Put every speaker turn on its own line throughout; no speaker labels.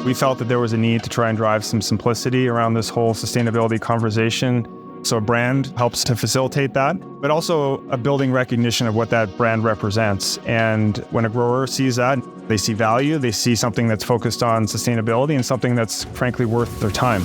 We felt that there was a need to try and drive some simplicity around this whole sustainability conversation. So a brand helps to facilitate that, but also a building recognition of what that brand represents. And when a grower sees that, they see value, they see something that's focused on sustainability and something that's frankly worth their time.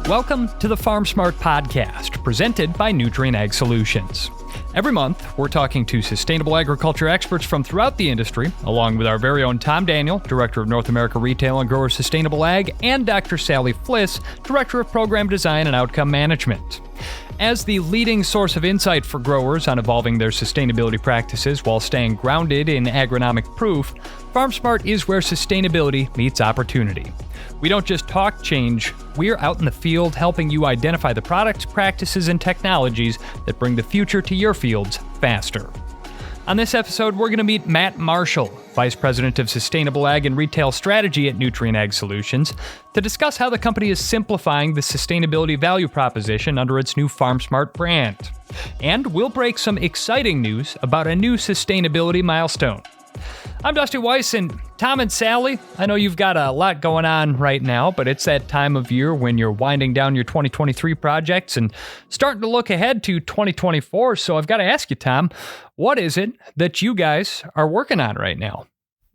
Welcome to the FARMSMART podcast, presented by Nutrien Ag Solutions. Every month, we're talking to sustainable agriculture experts from throughout the industry, along with our very own Tom Daniel, Director of North America Retail and Grower Sustainable Ag, and Dr. Sally Fliss, Director of Program Design and Outcome Management. As the leading source of insight for growers on evolving their sustainability practices while staying grounded in agronomic proof, FARMSMART is where sustainability meets opportunity. We don't just talk change, we're out in the field helping you identify the products, practices, and technologies that bring the future to your fields faster. On this episode, we're going to meet Matt Marshall, Vice President of Sustainable Ag and Retail Strategy at Nutrien Ag Solutions, to discuss how the company is simplifying the sustainability value proposition under its new FARMSMART brand. And we'll break some exciting news about a new sustainability milestone. I'm Dusty Weiss, and Tom and Sally, I know you've got a lot going on right now, but it's that time of year when you're winding down your 2023 projects and starting to look ahead to 2024. So I've got to ask you, Tom, what is it that you guys are working on right now?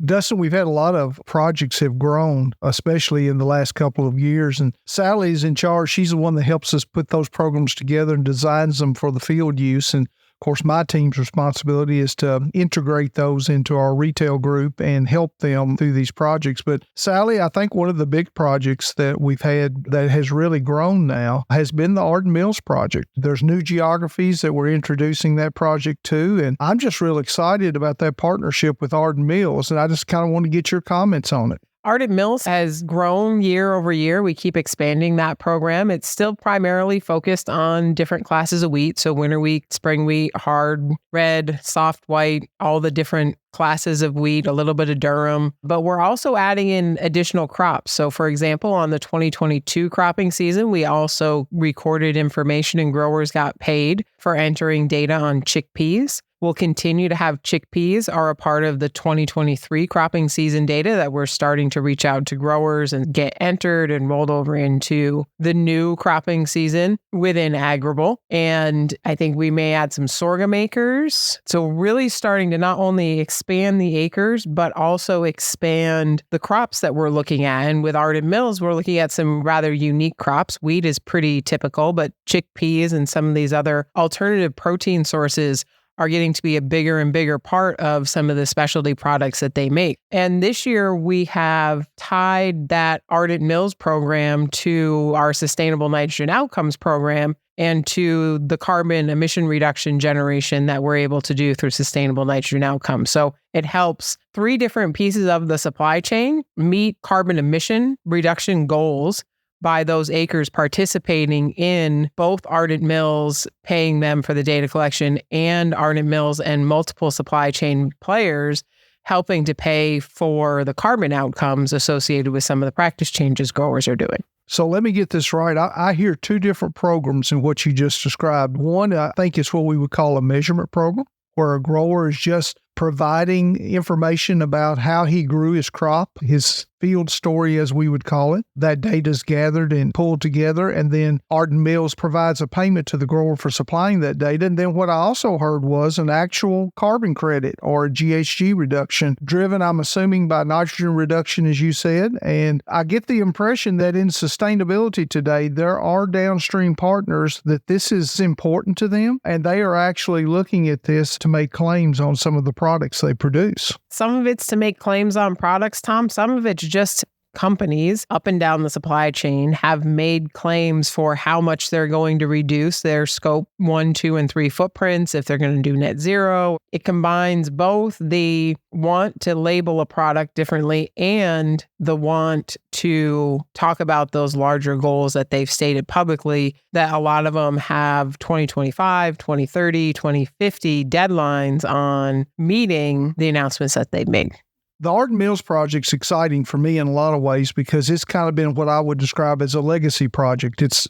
Dustin, we've had a lot of projects have grown, especially in the last couple of years. And Sally's in charge. She's the one that helps us put those programs together and designs them for the field use. And of course, my team's responsibility is to integrate those into our retail group and help them through these projects. But Sally, I think one of the big projects that we've had that has really grown now has been the Arden Mills project. There's new geographies that we're introducing that project to, and I'm just real excited about that partnership with Arden Mills, and I just kind of want to get your comments on it.
Arden Mills has grown year over year. We keep expanding that program. It's still primarily focused on different classes of wheat. So winter wheat, spring wheat, hard red, soft white, all the different classes of wheat, a little bit of durum. But we're also adding in additional crops. So for example, on the 2022 cropping season, we also recorded information and growers got paid for entering data on chickpeas. We'll continue to have chickpeas are a part of the 2023 cropping season data that we're starting to reach out to growers and get entered and rolled over into the new cropping season within Agrible. And I think we may add some sorghum acres. So really starting to not only expand the acres, but also expand the crops that we're looking at. And with Arden Mills, we're looking at some rather unique crops. Wheat is pretty typical, but chickpeas and some of these other alternative protein sources are getting to be a bigger and bigger part of some of the specialty products that they make. And this year, we have tied that Arden Mills program to our Sustainable Nitrogen Outcomes program and to the carbon emission reduction generation that we're able to do through Sustainable Nitrogen Outcomes. So it helps three different pieces of the supply chain meet carbon emission reduction goals by those acres participating in both Arden Mills, paying them for the data collection, and Arden Mills and multiple supply chain players helping to pay for the carbon outcomes associated with some of the practice changes growers are doing.
So let me get this right. I hear two different programs in what you just described. One, I think is what we would call a measurement program, where a grower is just providing information about how he grew his crop, his field story, as we would call it. That data is gathered and pulled together, and then Arden Mills provides a payment to the grower for supplying that data. And then what I also heard was an actual carbon credit or a GHG reduction, driven, I'm assuming, by nitrogen reduction, as you said. And I get the impression that in sustainability today, there are downstream partners that this is important to them, and they are actually looking at this to make claims on some of the products they produce.
Some of it's to make claims on products, Tom. Some of it's just companies up and down the supply chain have made claims for how much they're going to reduce their scope 1, 2, and 3 footprints if they're going to do net zero. It combines both the want to label a product differently and the want to talk about those larger goals that they've stated publicly, that a lot of them have 2025, 2030, 2050 deadlines on meeting the announcements that they've made.
The Arden Mills project's exciting for me in a lot of ways because it's kind of been what I would describe as a legacy project. It's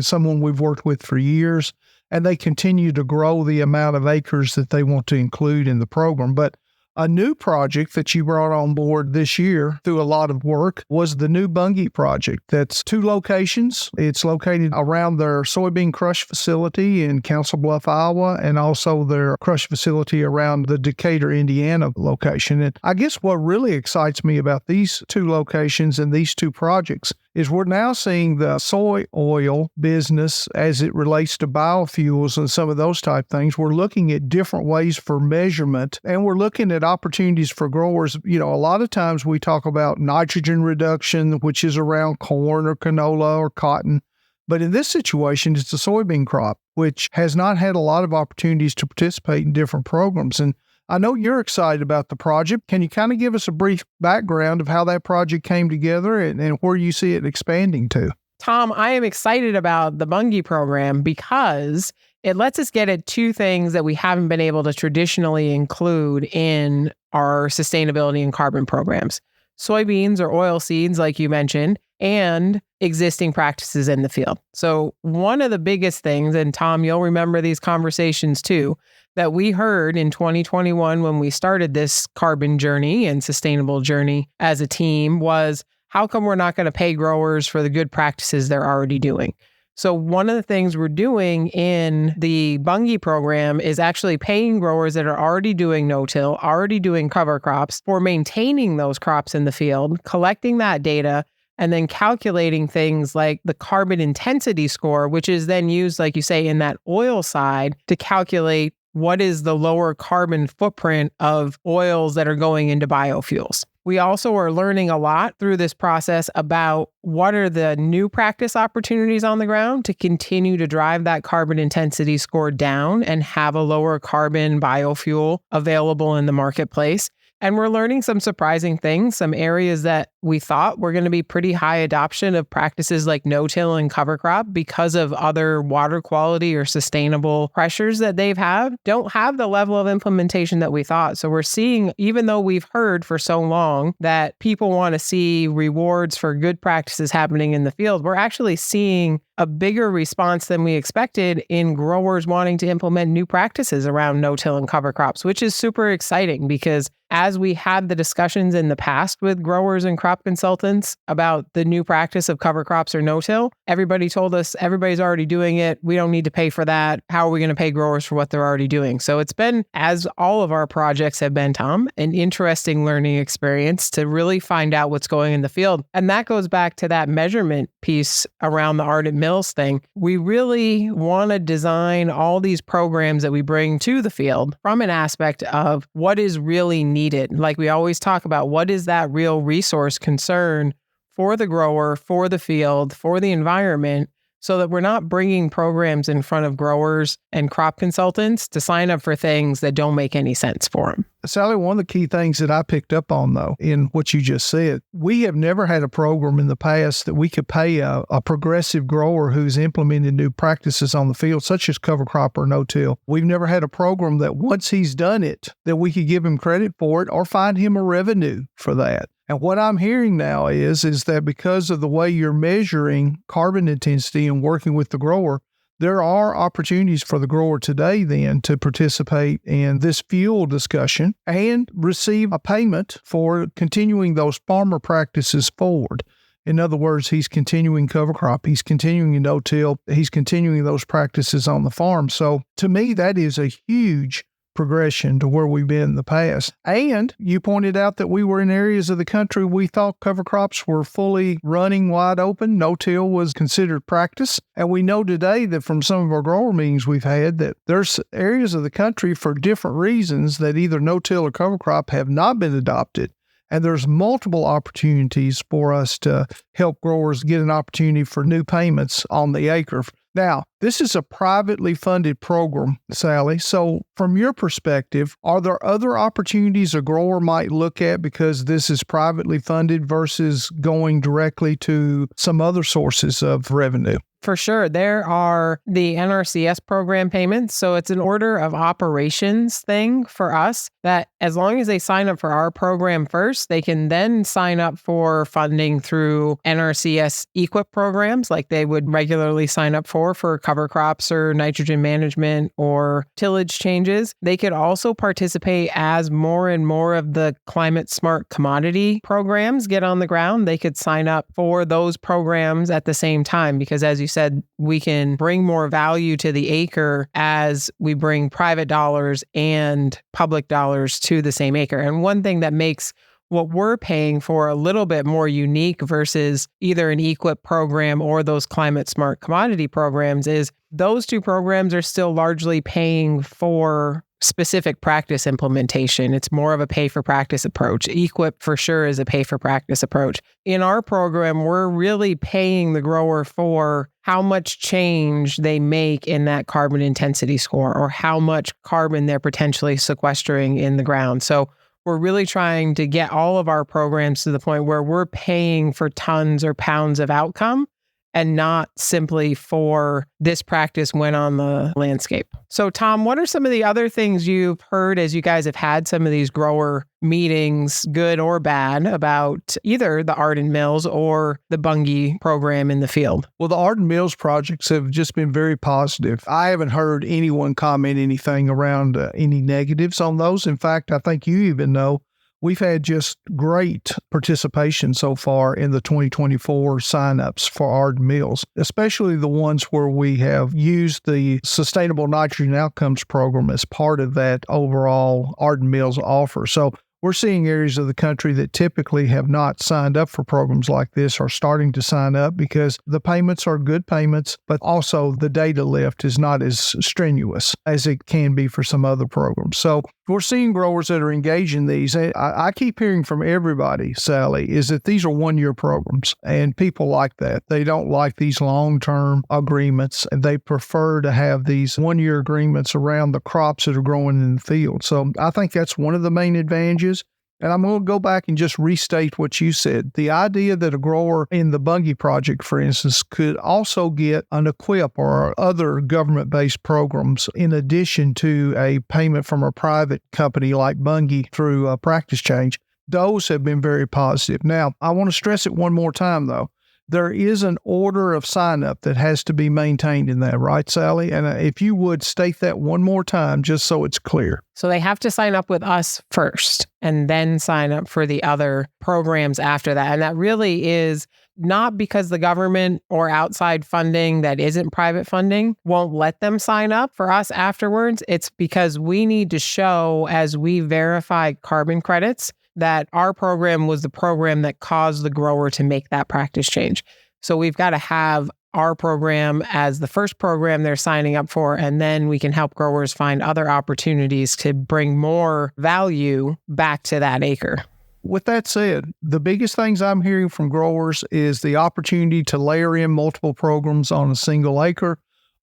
someone we've worked with for years, and they continue to grow the amount of acres that they want to include in the program. But A new project that you brought on board this year through a lot of work was the new Bungie project. That's 2 locations. It's located around their soybean crush facility in Council Bluff, Iowa, and also their crush facility around the Decatur, Indiana location. And I guess what really excites me about these 2 locations and these 2 projects is we're now seeing the soy oil business as it relates to biofuels and some of those type things. We're looking at different ways for measurement, and we're looking at opportunities for growers. A lot of times we talk about nitrogen reduction, which is around corn or canola or cotton. But in this situation, it's the soybean crop, which has not had a lot of opportunities to participate in different programs. And I know you're excited about the project. Can you kind of give us a brief background of how that project came together and where you see it expanding to?
Tom, I am excited about the Bungie program because it lets us get at 2 things that we haven't been able to traditionally include in our sustainability and carbon programs. Soybeans or oil seeds, like you mentioned, and existing practices in the field. So one of the biggest things, and Tom, you'll remember these conversations too, that we heard in 2021 when we started this carbon journey and sustainable journey as a team was, how come we're not going to pay growers for the good practices they're already doing? So one of the things we're doing in the Bungie program is actually paying growers that are already doing no-till, already doing cover crops, for maintaining those crops in the field, collecting that data, and then calculating things like the carbon intensity score, which is then used, like you say, in that oil side to calculate what is the lower carbon footprint of oils that are going into biofuels. We also are learning a lot through this process about what are the new practice opportunities on the ground to continue to drive that carbon intensity score down and have a lower carbon biofuel available in the marketplace. And we're learning some surprising things, some areas that we thought were going to be pretty high adoption of practices like no-till and cover crop because of other water quality or sustainable pressures that they've had, don't have the level of implementation that we thought. So we're seeing, even though we've heard for so long that people want to see rewards for good practices happening in the field, we're actually seeing a bigger response than we expected in growers wanting to implement new practices around no-till and cover crops, which is super exciting because as we had the discussions in the past with growers and crop consultants about the new practice of cover crops or no-till, everybody told us everybody's already doing it. We don't need to pay for that. How are we going to pay growers for what they're already doing? So it's been, as all of our projects have been, Tom, an interesting learning experience to really find out what's going in the field. And that goes back to that measurement piece around the Ardent Mills thing. We really want to design all these programs that we bring to the field from an aspect of what is really needed. Like we always talk about, what is that real resource concern for the grower, for the field, for the environment, so that we're not bringing programs in front of growers and crop consultants to sign up for things that don't make any sense for them.
Sally, one of the key things that I picked up on, though, in what you just said, we have never had a program in the past that we could pay a progressive grower who's implemented new practices on the field, such as cover crop or no-till. We've never had a program that once he's done it, that we could give him credit for it or find him a revenue for that. And what I'm hearing now is that because of the way you're measuring carbon intensity and working with the grower, there are opportunities for the grower today then to participate in this fuel discussion and receive a payment for continuing those farmer practices forward. In other words, he's continuing cover crop, he's continuing no-till, he's continuing those practices on the farm. So to me, that is a huge progression to where we've been in the past. And you pointed out that we were in areas of the country we thought cover crops were fully running wide open. No-till was considered practice. And we know today that from some of our grower meetings we've had that there's areas of the country for different reasons that either no-till or cover crop have not been adopted. And there's multiple opportunities for us to help growers get an opportunity for new payments on the acre. Now, this is a privately funded program, Sally. So from your perspective, are there other opportunities a grower might look at because this is privately funded versus going directly to some other sources of revenue?
For sure. There are the NRCS program payments. So it's an order of operations thing for us that as long as they sign up for our program first, they can then sign up for funding through NRCS EQIP programs like they would regularly sign up for cover crops or nitrogen management or tillage changes. They could also participate as more and more of the climate smart commodity programs get on the ground. They could sign up for those programs at the same time because, as you said, we can bring more value to the acre as we bring private dollars and public dollars to the same acre. And one thing that makes what we're paying for a little bit more unique versus either an EQIP program or those climate smart commodity programs is those two programs are still largely paying for specific practice implementation. It's more of a pay for practice approach. EQIP for sure is a pay for practice approach. In our program, we're really paying the grower for how much change they make in that carbon intensity score or how much carbon they're potentially sequestering in the ground. So we're really trying to get all of our programs to the point where we're paying for tons or pounds of outcome and not simply for this practice when on the landscape. So Tom, what are some of the other things you've heard as you guys have had some of these grower meetings, good or bad, about either the Arden Mills or the Bunge program in the field?
Well, the Arden Mills projects have just been very positive. I haven't heard anyone comment anything around any negatives on those. In fact, I think you even know we've had just great participation so far in the 2024 signups for Arden Mills, especially the ones where we have used the Sustainable Nitrogen Outcomes program as part of that overall Arden Mills offer. So we're seeing areas of the country that typically have not signed up for programs like this are starting to sign up because the payments are good payments, but also the data lift is not as strenuous as it can be for some other programs. So we're seeing growers that are engaged in these. I keep hearing from everybody, Sally, is that these are one-year programs, and people like that. They don't like these long-term agreements, and they prefer to have these one-year agreements around the crops that are growing in the field. So I think that's one of the main advantages. And I'm going to go back and just restate what you said. The idea that a grower in the Bunge project, for instance, could also get an EQIP or other government-based programs in addition to a payment from a private company like Bunge through a practice change, those have been very positive. Now, I want to stress it one more time, though. There is an order of sign-up that has to be maintained in that, right, Sally? And if you would state that one more time, just so it's clear.
So they have to sign up with us first and then sign up for the other programs after that. And that really is not because the government or outside funding that isn't private funding won't let them sign up for us afterwards. It's because we need to show, as we verify carbon credits, that our program was the program that caused the grower to make that practice change. So we've got to have our program as the first program they're signing up for, and then we can help growers find other opportunities to bring more value back to that acre.
With that said, the biggest things I'm hearing from growers is the opportunity to layer in multiple programs on a single acre,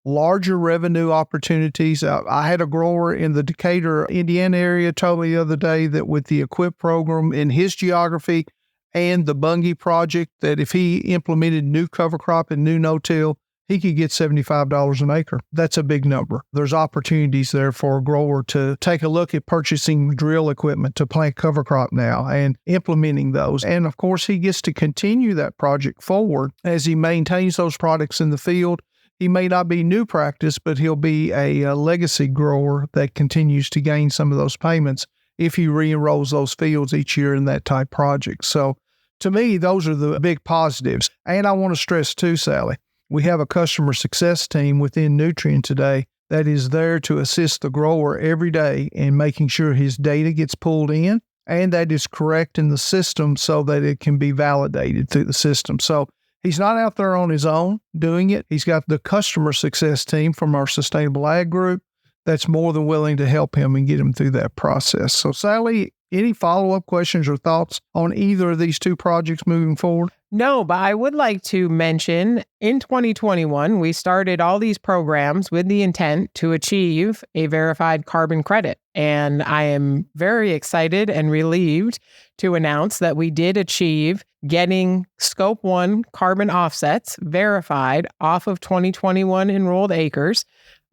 larger revenue opportunities. I had a grower in the Decatur, Indiana area told me the other day that with the EQIP program in his geography and the Bunge project, that if he implemented new cover crop and new no-till, he could get $75 an acre. That's a big number. There's opportunities there for a grower to take a look at purchasing drill equipment to plant cover crop now and implementing those. And of course, he gets to continue that project forward as he maintains those products in the field. He may not be new practice, but he'll be a legacy grower that continues to gain some of those payments if he re-enrolls those fields each year in that type project. So to me, those are the big positives. And I want to stress too, Sally, we have a customer success team within Nutrien today that is there to assist the grower every day in making sure his data gets pulled in and that is correct in the system so that it can be validated through the system. So he's not out there on his own doing it. He's got the customer success team from our Sustainable Ag group that's more than willing to help him and get him through that process. So Sally, any follow-up questions or thoughts on either of these two projects moving forward?
No, but I would like to mention in 2021, we started all these programs with the intent to achieve a verified carbon credit. And I am very excited and relieved to announce that we did achieve getting Scope 1 carbon offsets verified off of 2021 enrolled acres.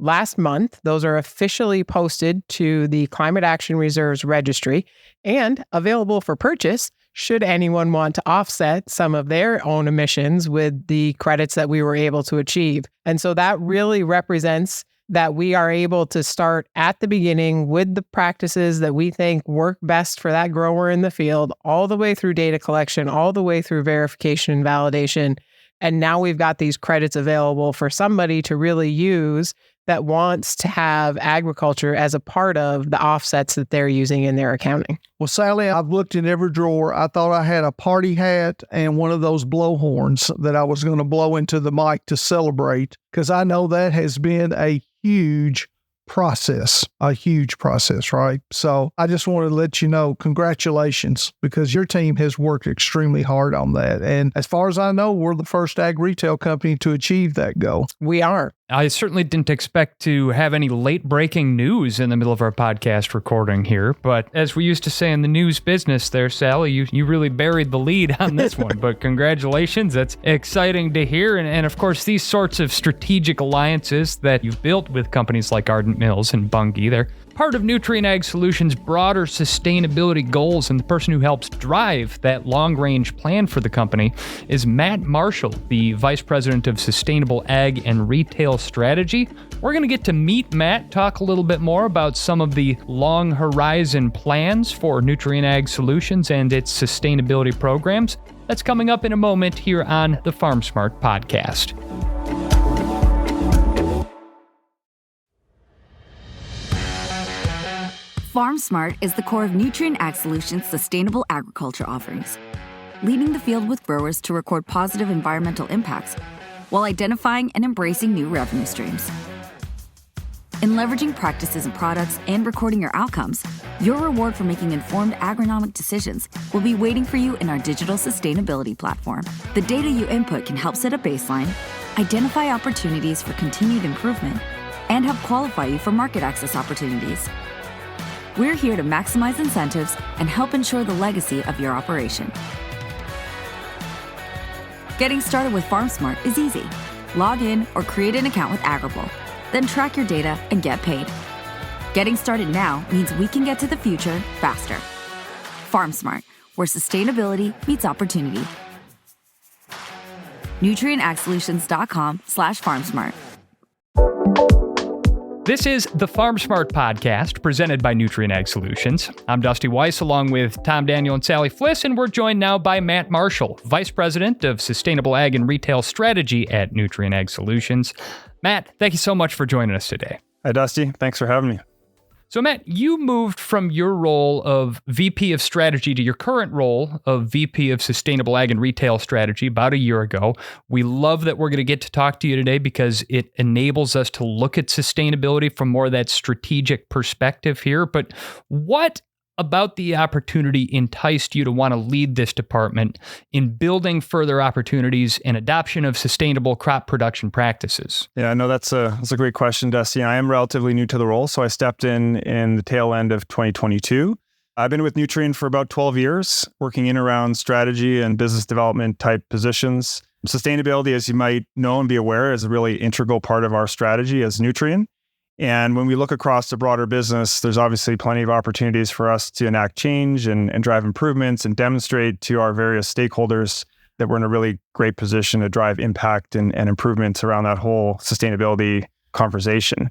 last month. Those are officially posted to the Climate Action Reserves Registry and available for purchase should anyone want to offset some of their own emissions with the credits that we were able to achieve. And so that really represents that we are able to start at the beginning with the practices that we think work best for that grower in the field, all the way through data collection, all the way through verification and validation. And now we've got these credits available for somebody to really use that wants to have agriculture as a part of the offsets that they're using in their accounting.
Well, Sally, I've looked in every drawer. I thought I had a party hat and one of those blowhorns that I was going to blow into the mic to celebrate, because I know that has been a huge process, right? So I just wanted to let you know, congratulations, because your team has worked extremely hard on that. And as far as I know, we're the first ag retail company to achieve that goal.
We are.
I certainly didn't expect to have any late-breaking news in the middle of our podcast recording here, but as we used to say in the news business there, Sally, you really buried the lead on this one, but congratulations. That's exciting to hear, and of course, these sorts of strategic alliances that you've built with companies like Ardent Mills and Bunge, they're part of Nutrien Ag Solutions' broader sustainability goals, and the person who helps drive that long-range plan for the company is Matt Marshall, the Vice President of Sustainable Ag and Retail Strategy. We're going to get to meet Matt, talk a little bit more about some of the long horizon plans for Nutrien Ag Solutions and its sustainability programs. That's coming up in a moment here on the FARMSMART podcast.
FARMSMART is the core of Nutrien Ag Solutions' sustainable agriculture offerings, leading the field with growers to record positive environmental impacts while identifying and embracing new revenue streams. In leveraging practices and products and recording your outcomes, your reward for making informed agronomic decisions will be waiting for you in our digital sustainability platform. The data you input can help set a baseline, identify opportunities for continued improvement, and help qualify you for market access opportunities. We're here to maximize incentives and help ensure the legacy of your operation. Getting started with FARMSMART is easy. Log in or create an account with Agrible, then track your data and get paid. Getting started now means we can get to the future faster. FARMSMART, where sustainability meets opportunity. NutrienAgSolutions.com/FarmSmart.
This is the FARMSMART podcast presented by Nutrien Ag Solutions. I'm Dusty Weiss along with Tom Daniel and Sally Fliss, and we're joined now by Matt Marshall, Vice President of Sustainable Ag and Retail Strategy at Nutrien Ag Solutions. Matt, thank you so much for joining us today.
Hi, Dusty. Thanks for having me.
So, Matt, you moved from your role of VP of Strategy to your current role of VP of Sustainable Ag and Retail Strategy about a year ago. We love that we're going to get to talk to you today because it enables us to look at sustainability from more of that strategic perspective here. But what about the opportunity enticed you to want to lead this department in building further opportunities and adoption of sustainable crop production practices?
Yeah, I know that's a great question, Dusty. I am relatively new to the role, so I stepped in the tail end of 2022. I've been with Nutrien for about 12 years, working in around strategy and business development type positions. Sustainability, as you might know and be aware, is a really integral part of our strategy as Nutrien. And when we look across the broader business, there's obviously plenty of opportunities for us to enact change and drive improvements and demonstrate to our various stakeholders that we're in a really great position to drive impact and improvements around that whole sustainability conversation.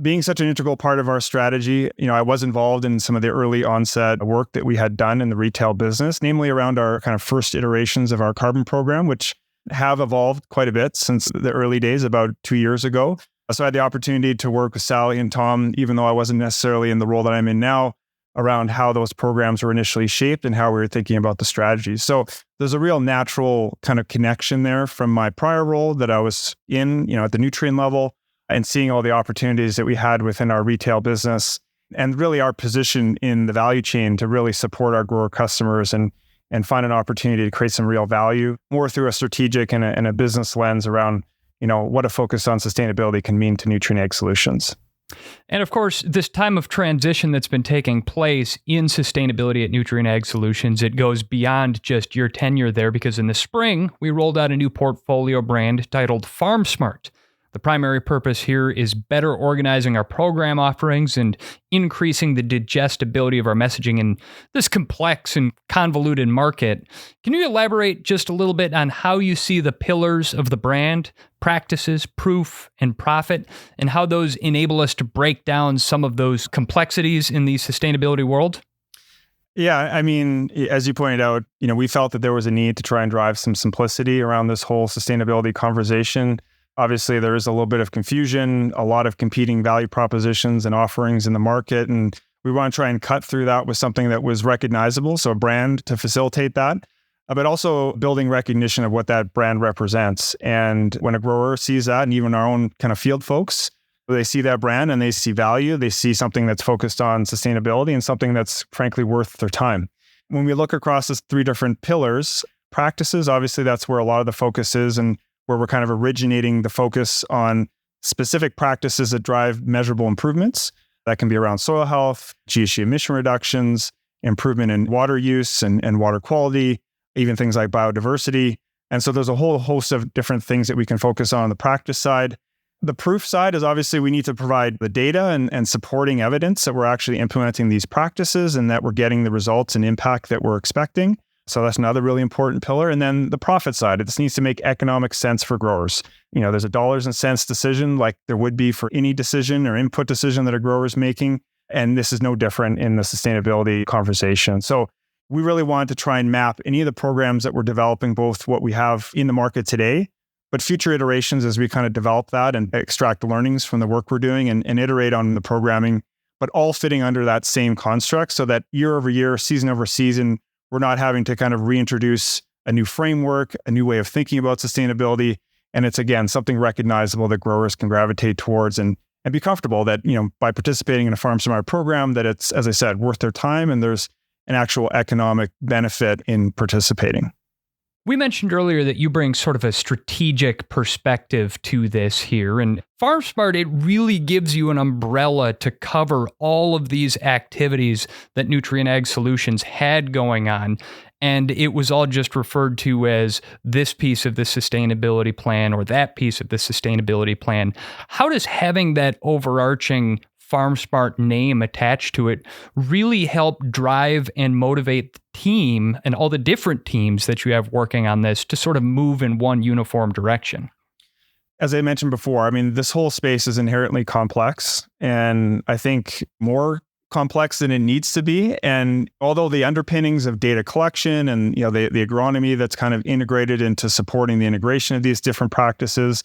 Being such an integral part of our strategy, I was involved in some of the early onset work that we had done in the retail business, namely around our kind of first iterations of our carbon program, which have evolved quite a bit since the early days about 2 years ago. So I had the opportunity to work with Sally and Tom, even though I wasn't necessarily in the role that I'm in now, around how those programs were initially shaped and how we were thinking about the strategy. So there's a real natural kind of connection there from my prior role that I was in, at the Nutrien level, and seeing all the opportunities that we had within our retail business and really our position in the value chain to really support our grower customers and find an opportunity to create some real value more through a strategic and a business lens around what a focus on sustainability can mean to Nutrien Ag Solutions.
And of course, this time of transition that's been taking place in sustainability at Nutrien Ag Solutions, it goes beyond just your tenure there because in the spring, we rolled out a new portfolio brand titled FARMSMART. The primary purpose here is better organizing our program offerings and increasing the digestibility of our messaging in this complex and convoluted market. Can you elaborate just a little bit on how you see the pillars of the brand, practices, proof, and profit, and how those enable us to break down some of those complexities in the sustainability world?
Yeah, I mean, as you pointed out, we felt that there was a need to try and drive some simplicity around this whole sustainability conversation. Obviously, there is a little bit of confusion, a lot of competing value propositions and offerings in the market, and we want to try and cut through that with something that was recognizable, so a brand to facilitate that, but also building recognition of what that brand represents. And when a grower sees that, and even our own kind of field folks, they see that brand and they see value, they see something that's focused on sustainability and something that's frankly worth their time. When we look across these three different pillars, practices, obviously that's where a lot of the focus is and where we're kind of originating the focus on specific practices that drive measurable improvements. That can be around soil health, GHG emission reductions, improvement in water use and water quality, even things like biodiversity. And so there's a whole host of different things that we can focus on the practice side. The proof side is obviously we need to provide the data and supporting evidence that we're actually implementing these practices and that we're getting the results and impact that we're expecting. So that's another really important pillar. And then the profit side, this needs to make economic sense for growers. There's a dollars and cents decision like there would be for any decision or input decision that a grower is making. And this is no different in the sustainability conversation. So we really wanted to try and map any of the programs that we're developing, both what we have in the market today, but future iterations as we kind of develop that and extract learnings from the work we're doing and iterate on the programming, but all fitting under that same construct so that year over year, season over season, we're not having to kind of reintroduce a new framework, a new way of thinking about sustainability. And it's, again, something recognizable that growers can gravitate towards and be comfortable that, by participating in a FARMSMART program, that it's, as I said, worth their time and there's an actual economic benefit in participating.
We mentioned earlier that you bring sort of a strategic perspective to this here, and FARMSMART, it really gives you an umbrella to cover all of these activities that Nutrien Ag Solutions had going on, and it was all just referred to as this piece of the sustainability plan or that piece of the sustainability plan. How does having that overarching FARMSMART name attached to it really help drive and motivate the team and all the different teams that you have working on this to sort of move in one uniform direction?
As I mentioned before, this whole space is inherently complex and I think more complex than it needs to be. And although the underpinnings of data collection and the agronomy that's kind of integrated into supporting the integration of these different practices,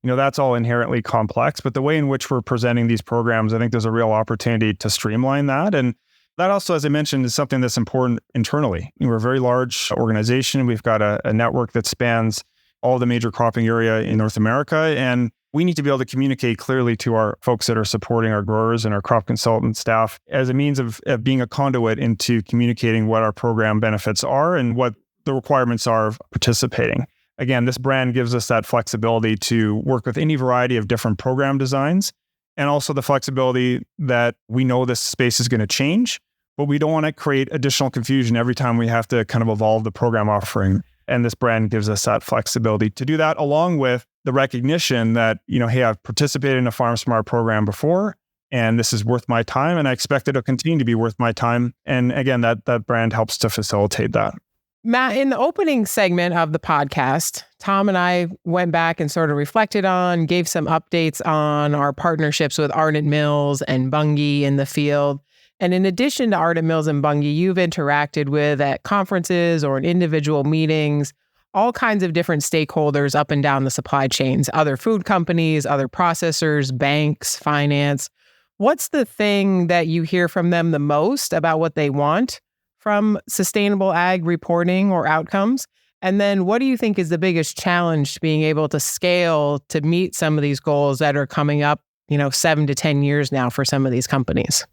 that's all inherently complex, but the way in which we're presenting these programs, I think there's a real opportunity to streamline that. And that also, as I mentioned, is something that's important internally. We're a very large organization. We've got a network that spans all the major cropping area in North America. And we need to be able to communicate clearly to our folks that are supporting our growers and our crop consultant staff as a means of being a conduit into communicating what our program benefits are and what the requirements are of participating. Again, this brand gives us that flexibility to work with any variety of different program designs, and also the flexibility that we know this space is going to change, but we don't want to create additional confusion every time we have to kind of evolve the program offering. And this brand gives us that flexibility to do that, along with the recognition that, hey, I've participated in a FARMSMART program before, and this is worth my time, and I expect it to continue to be worth my time. And again, that brand helps to facilitate that.
Matt, in the opening segment of the podcast, Tom and I went back and sort of reflected on, gave some updates on our partnerships with Ardent Mills and Bunge in the field. And in addition to Ardent Mills and Bunge, you've interacted with at conferences or in individual meetings, all kinds of different stakeholders up and down the supply chains, other food companies, other processors, banks, finance. What's the thing that you hear from them the most about what they want from sustainable ag reporting or outcomes? And then what do you think is the biggest challenge to being able to scale to meet some of these goals that are coming up, 7 to 10 years now for some of these companies?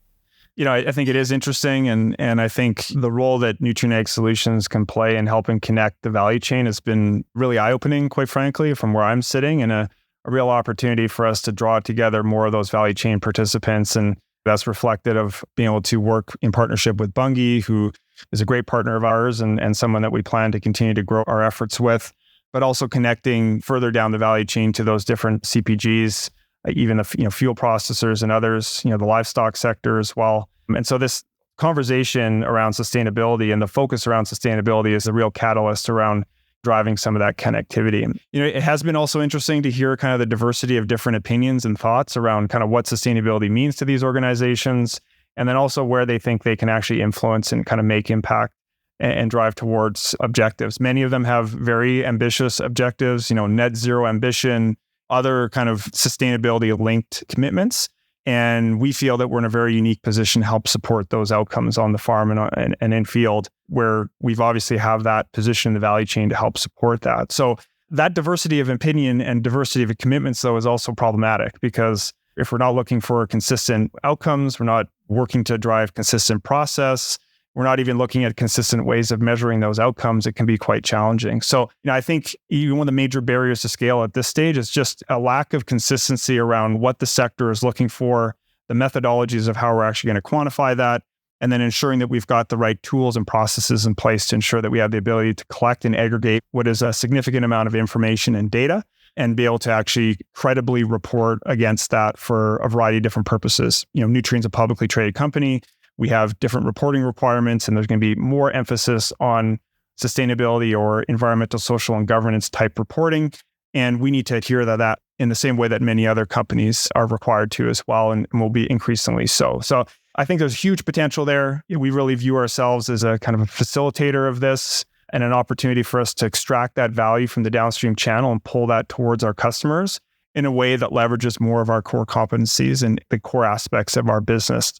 I think it is interesting. And I think the role that Nutrien Ag Solutions can play in helping connect the value chain has been really eye-opening, quite frankly, from where I'm sitting, and a real opportunity for us to draw together more of those value chain participants. And that's reflected of being able to work in partnership with Bunge, who is a great partner of ours and someone that we plan to continue to grow our efforts with. but also connecting further down the value chain to those different CPGs, even the fuel processors and others, the livestock sector as well. And so this conversation around sustainability and the focus around sustainability is a real catalyst around driving some of that connectivity. It has been also interesting to hear kind of the diversity of different opinions and thoughts around kind of what sustainability means to these organizations, and then also where they think they can actually influence and kind of make impact and drive towards objectives. Many of them have very ambitious objectives, net zero ambition, other kind of sustainability linked commitments. And we feel that we're in a very unique position to help support those outcomes on the farm and in field, where we've obviously have that position in the value chain to help support that. So that diversity of opinion and diversity of commitments, though, is also problematic, because if we're not looking for consistent outcomes, we're not working to drive consistent process, we're not even looking at consistent ways of measuring those outcomes, it can be quite challenging. So, I think even one of the major barriers to scale at this stage is just a lack of consistency around what the sector is looking for, the methodologies of how we're actually going to quantify that, and then ensuring that we've got the right tools and processes in place to ensure that we have the ability to collect and aggregate what is a significant amount of information and data, and be able to actually credibly report against that for a variety of different purposes. Nutrien's a publicly traded company. We have different reporting requirements, and there's going to be more emphasis on sustainability or environmental, social, and governance type reporting. And we need to adhere to that in the same way that many other companies are required to as well, and will be increasingly so. So I think there's huge potential there. We really view ourselves as a kind of a facilitator of this, and an opportunity for us to extract that value from the downstream channel and pull that towards our customers in a way that leverages more of our core competencies and the core aspects of our business.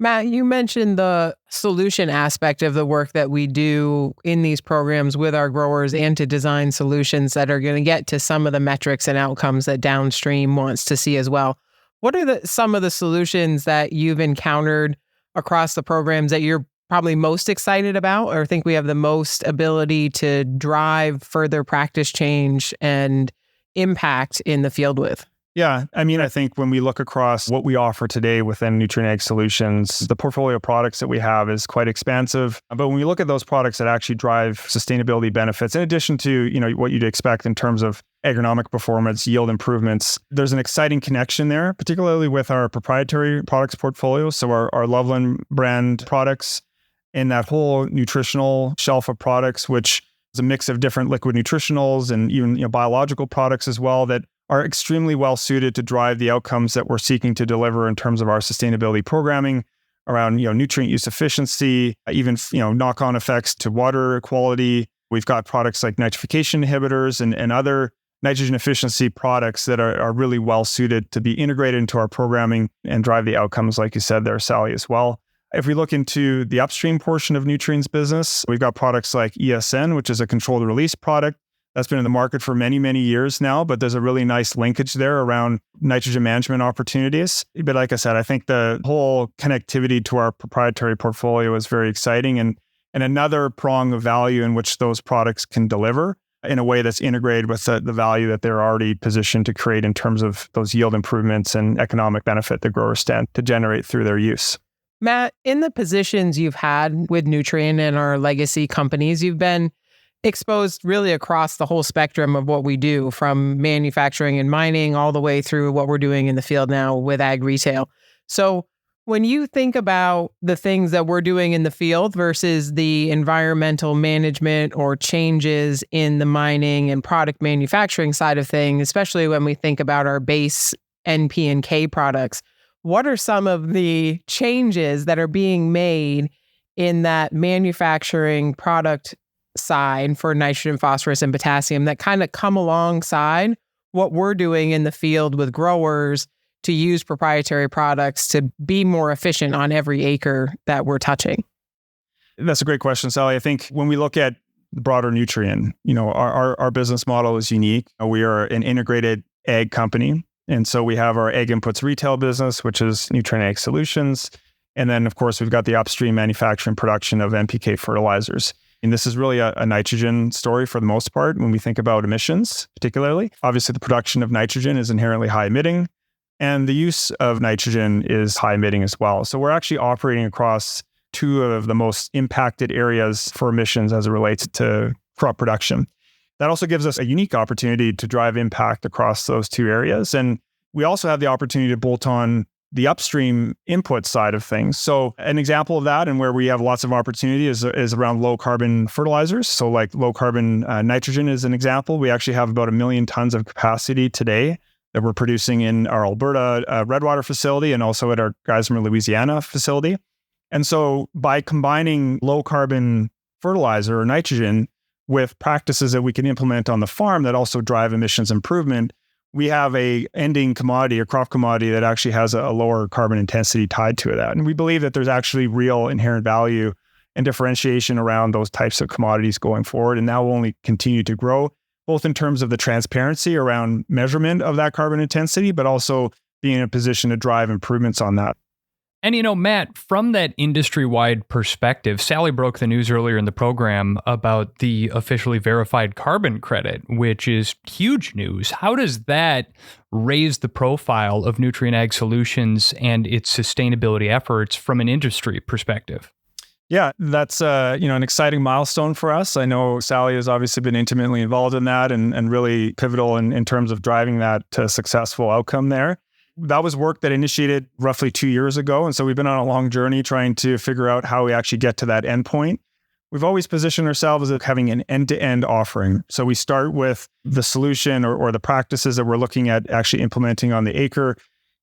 Matt, you mentioned the solution aspect of the work that we do in these programs with our growers, and to design solutions that are going to get to some of the metrics and outcomes that downstream wants to see as well. What are some of the solutions that you've encountered across the programs that you're probably most excited about, or think we have the most ability to drive further practice change and impact in the field with?
Yeah, I think when we look across what we offer today within Nutrien Ag Solutions, the portfolio of products that we have is quite expansive. But when we look at those products that actually drive sustainability benefits, in addition to what you'd expect in terms of agronomic performance, yield improvements, there's an exciting connection there, particularly with our proprietary products portfolio. So our Loveland brand products, and that whole nutritional shelf of products, which is a mix of different liquid nutritionals and even biological products as well, that are extremely well suited to drive the outcomes that we're seeking to deliver in terms of our sustainability programming around nutrient use efficiency, even knock-on effects to water quality. We've got products like nitrification inhibitors and other nitrogen efficiency products that are really well suited to be integrated into our programming and drive the outcomes, like you said there, Sally, as well. If we look into the upstream portion of Nutrien's business, we've got products like ESN, which is a controlled release product that's been in the market for many, many years now, but there's a really nice linkage there around nitrogen management opportunities. But like I said, I think the whole connectivity to our proprietary portfolio is very exciting, and another prong of value in which those products can deliver in a way that's integrated with the value that they're already positioned to create in terms of those yield improvements and economic benefit the growers stand to generate through their use.
Matt, in the positions you've had with Nutrien and our legacy companies, you've been exposed really across the whole spectrum of what we do, from manufacturing and mining all the way through what we're doing in the field now with ag retail. So when you think about the things that we're doing in the field versus the environmental management or changes in the mining and product manufacturing side of things, especially when we think about our base NP and K products, what are some of the changes that are being made in that manufacturing product side for nitrogen, phosphorus, and potassium that kind of come alongside what we're doing in the field with growers to use proprietary products to be more efficient on every acre that we're touching?
That's a great question, Sally. I think when we look at broader Nutrien, our business model is unique. We are an integrated ag company. And so we have our ag inputs retail business, which is Nutrien Ag Solutions. And then, of course, we've got the upstream manufacturing production of NPK fertilizers. And this is really a nitrogen story for the most part when we think about emissions, particularly. Obviously, the production of nitrogen is inherently high emitting, and the use of nitrogen is high emitting as well. So we're actually operating across two of the most impacted areas for emissions as it relates to crop production. that also gives us a unique opportunity to drive impact across those two areas. And we also have the opportunity to bolt on the upstream input side of things. So an example of that, and where we have lots of opportunity, is around low carbon fertilizers. So like low carbon nitrogen is an example. We actually have about 1 million tons of capacity today that we're producing in our Alberta Redwater facility and also at our Geismar, Louisiana facility. And so by combining low carbon fertilizer or nitrogen with practices that we can implement on the farm that also drive emissions improvement, we have a ending commodity, a crop commodity that actually has a lower carbon intensity tied to it. And we believe that there's actually real inherent value and differentiation around those types of commodities going forward. And that will only continue to grow, both in terms of the transparency around measurement of that carbon intensity, but also being in a position to drive improvements on that.
And, Matt, from that industry-wide perspective, Sally broke the news earlier in the program about the officially verified carbon credit, which is huge news. How does that raise the profile of Nutrien Ag Solutions and its sustainability efforts from an industry perspective?
Yeah, that's an exciting milestone for us. I know Sally has obviously been intimately involved in that and really pivotal in terms of driving that to a successful outcome there. That was work that initiated roughly 2 years ago. And so we've been on a long journey trying to figure out how we actually get to that endpoint. We've always positioned ourselves as having an end-to-end offering. So we start with the solution or the practices that we're looking at actually implementing on the acre.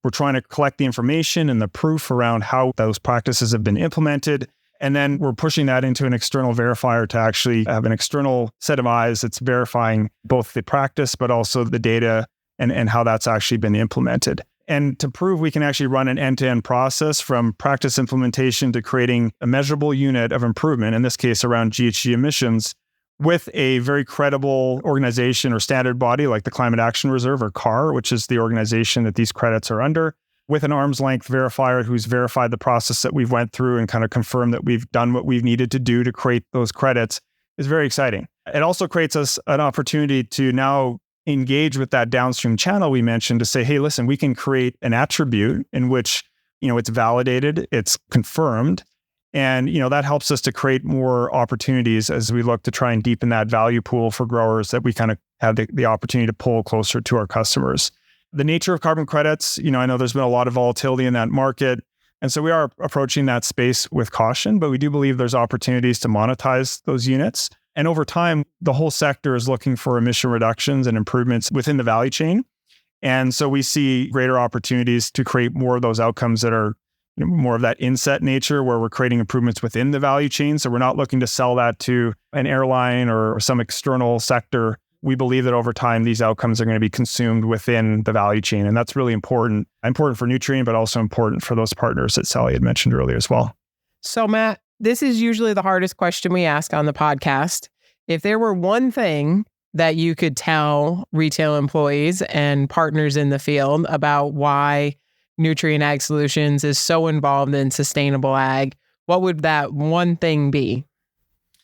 We're trying to collect the information and the proof around how those practices have been implemented. And then we're pushing that into an external verifier to actually have an external set of eyes that's verifying both the practice, but also the data and how that's actually been implemented. And to prove we can actually run an end-to-end process from practice implementation to creating a measurable unit of improvement, in this case around GHG emissions, with a very credible organization or standard body like the Climate Action Reserve or CAR, which is the organization that these credits are under, with an arm's length verifier who's verified the process that we've went through and kind of confirmed that we've done what we've needed to do to create those credits, is very exciting. It also creates us an opportunity to now engage with that downstream channel we mentioned to say, hey, listen, we can create an attribute in which, it's validated, it's confirmed. And, that helps us to create more opportunities as we look to try and deepen that value pool for growers that we kind of have the opportunity to pull closer to our customers. The nature of carbon credits, I know there's been a lot of volatility in that market. And so we are approaching that space with caution, but we do believe there's opportunities to monetize those units. And over time, the whole sector is looking for emission reductions and improvements within the value chain. And so we see greater opportunities to create more of those outcomes that are more of that inset nature, where we're creating improvements within the value chain. So we're not looking to sell that to an airline or some external sector. We believe that over time, these outcomes are going to be consumed within the value chain. And that's really important for Nutrien, but also important for those partners that Sally had mentioned earlier as well.
So Matt, this is usually the hardest question we ask on the podcast. If there were one thing that you could tell retail employees and partners in the field about why Nutrien Ag Solutions is so involved in sustainable ag, what would that one thing be?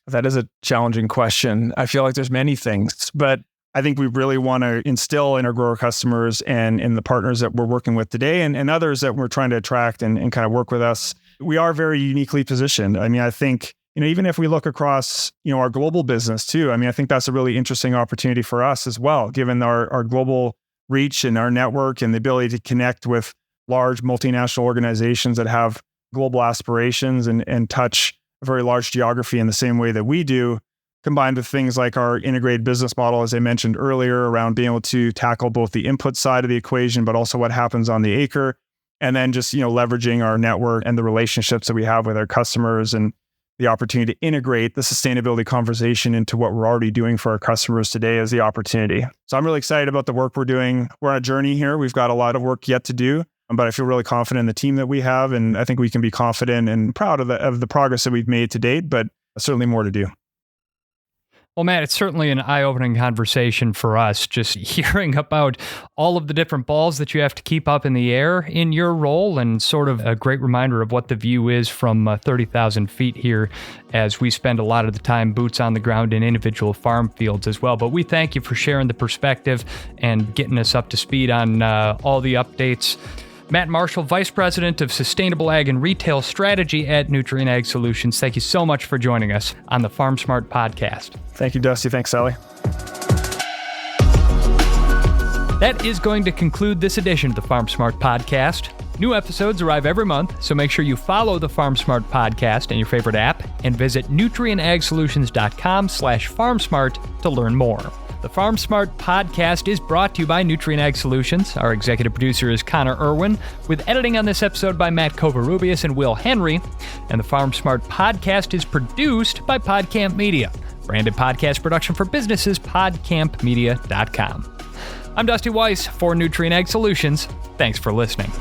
That is a challenging question. I feel like there's many things, but I think we really want to instill in our grower customers and in the partners that we're working with today and others that we're trying to attract and kind of work with us. We are very uniquely positioned. I mean, I think, even if we look across, our global business too, I think that's a really interesting opportunity for us as well, given our global reach and our network and the ability to connect with large multinational organizations that have global aspirations and touch a very large geography in the same way that we do, combined with things like our integrated business model, as I mentioned earlier, around being able to tackle both the input side of the equation, but also what happens on the acre. And then just, leveraging our network and the relationships that we have with our customers and the opportunity to integrate the sustainability conversation into what we're already doing for our customers today as the opportunity. So I'm really excited about the work we're doing. We're on a journey here. We've got a lot of work yet to do, but I feel really confident in the team that we have. And I think we can be confident and proud of the progress that we've made to date, but certainly more to do.
Well, Matt, it's certainly an eye-opening conversation for us, just hearing about all of the different balls that you have to keep up in the air in your role, and sort of a great reminder of what the view is from 30,000 feet here, as we spend a lot of the time boots on the ground in individual farm fields as well. But we thank you for sharing the perspective and getting us up to speed on all the updates. Matt Marshall, Vice President of Sustainable Ag and Retail Strategy at Nutrien Ag Solutions. Thank you so much for joining us on the FARMSMART podcast.
Thank you, Dusty. Thanks, Sally.
That is going to conclude this edition of the FarmSmart Podcast. New episodes arrive every month, so make sure you follow the FarmSmart Podcast in your favorite app and visit nutrienagsolutions.com/FarmSmart to learn more. The FarmSmart Podcast is brought to you by Nutrien Ag Solutions. Our executive producer is Connor Irwin, with editing on this episode by Matt Covarrubias and Will Henry. And the FarmSmart Podcast is produced by PodCamp Media. Branded podcast production for businesses, podcampmedia.com. I'm Dusty Weiss for Nutrien Ag Solutions. Thanks for listening.